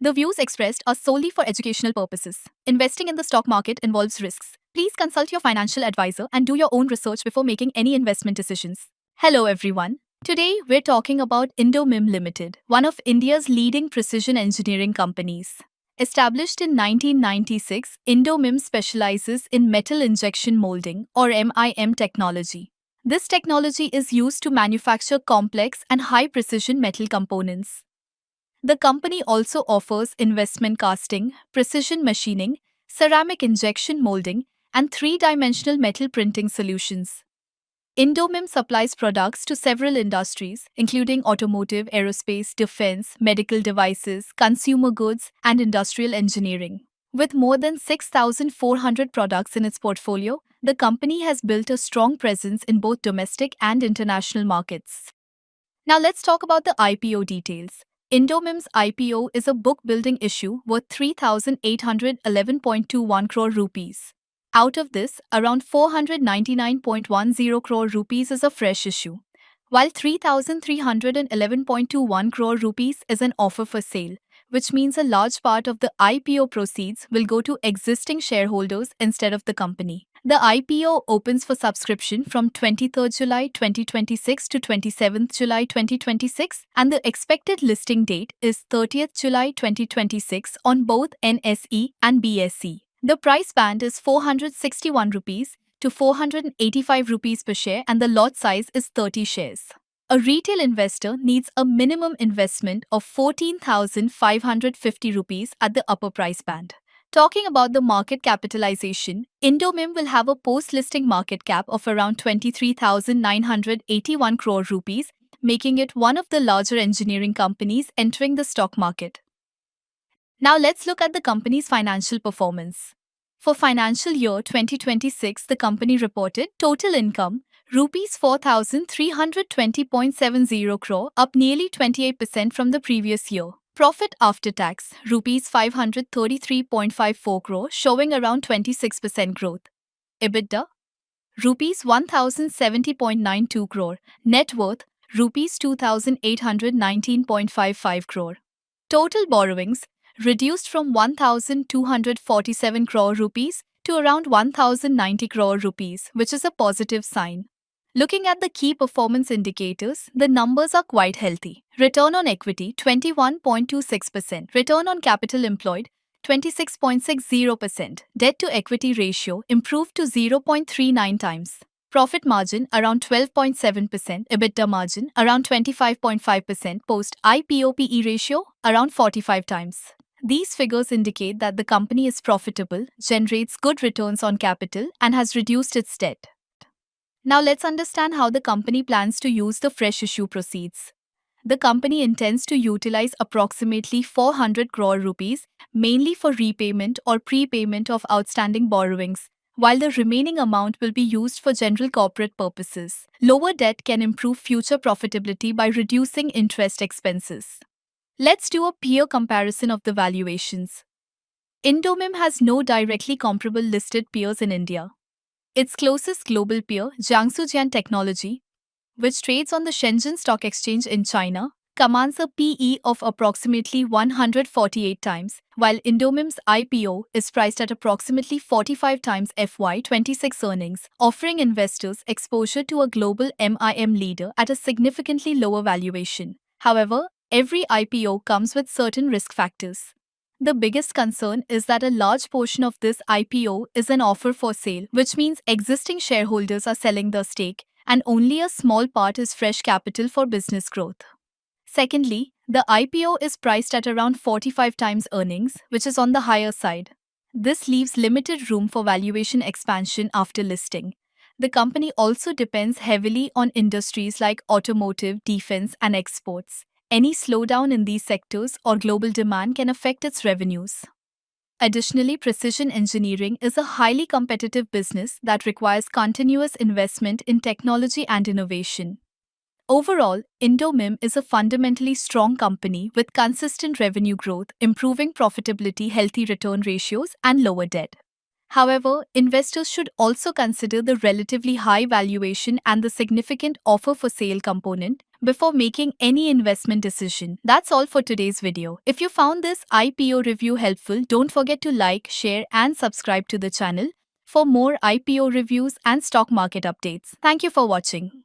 The views expressed are solely for educational purposes. Investing in the stock market involves risks. Please consult your financial advisor and do your own research before making any investment decisions. Hello everyone. Today we're talking about Indomim Limited, one of India's leading precision engineering companies. Established in 1996, Indomim specializes in metal injection molding or MIM technology. This technology is used to manufacture complex and high precision metal components. The company also offers investment casting, precision machining, ceramic injection molding, and three-dimensional metal printing solutions. Indomim supplies products to several industries, including automotive, aerospace, defense, medical devices, consumer goods, and industrial engineering. With more than 6,400 products in its portfolio, the company has built a strong presence in both domestic and international markets. Now let's talk about the IPO details. Indomim's IPO is a book-building issue worth 3,811.21 crore rupees. Out of this, around 499.10 crore rupees is a fresh issue, while 3,311.21 crore rupees is an offer for sale, which means a large part of the IPO proceeds will go to existing shareholders instead of the company. The IPO opens for subscription from 23rd July 2026 to 27th July 2026, and the expected listing date is 30th July 2026 on both NSE and BSE. The price band is 461 rupees to 485 rupees per share, and the lot size is 30 shares. A retail investor needs a minimum investment of 14,550 rupees at the upper price band. Talking about the market capitalization, Indomim will have a post-listing market cap of around 23,981 crore rupees, making it one of the larger engineering companies entering the stock market. Now let's look at the company's financial performance. For financial year 2026, the company reported total income Rs 4,320.70 crore, up nearly 28% from the previous year. Profit after tax, Rs 533.54 crore, showing around 26% growth. EBITDA, Rs 1,070.92 crore. Net worth, Rs 2,819.55 crore. Total borrowings, reduced from 1,247 crore rupees to around 1,090 crore rupees, which is a positive sign. Looking at the key performance indicators, the numbers are quite healthy. Return on equity 21.26%, return on capital employed 26.60%, debt to equity ratio improved to 0.39 times. Profit margin around 12.7%, EBITDA margin around 25.5%, post IPO PE ratio around 45 times. These figures indicate that the company is profitable, generates good returns on capital, and has reduced its debt. Now let's understand how the company plans to use the fresh issue proceeds. The company intends to utilize approximately 400 crore rupees, mainly for repayment or prepayment of outstanding borrowings, while the remaining amount will be used for general corporate purposes. Lower debt can improve future profitability by reducing interest expenses. Let's do a peer comparison of the valuations. Indomim has no directly comparable listed peers in India. Its closest global peer, Jiangsu Jian Technology, which trades on the Shenzhen Stock Exchange in China, commands a PE of approximately 148 times, while Indomim's IPO is priced at approximately 45 times FY26 earnings, offering investors exposure to a global MIM leader at a significantly lower valuation. However, every IPO comes with certain risk factors. The biggest concern is that a large portion of this IPO is an offer for sale, which means existing shareholders are selling their stake, and only a small part is fresh capital for business growth. Secondly, the IPO is priced at around 45 times earnings, which is on the higher side. This leaves limited room for valuation expansion after listing. The company also depends heavily on industries like automotive, defense, and exports. Any slowdown in these sectors or global demand can affect its revenues. Additionally, precision engineering is a highly competitive business that requires continuous investment in technology and innovation. Overall, Indomim is a fundamentally strong company with consistent revenue growth, improving profitability, healthy return ratios, and lower debt. However, investors should also consider the relatively high valuation and the significant offer for sale component, before making any investment decision. That's all for today's video. If you found this IPO review helpful, don't forget to like, share, and subscribe to the channel for more IPO reviews and stock market updates. Thank you for watching.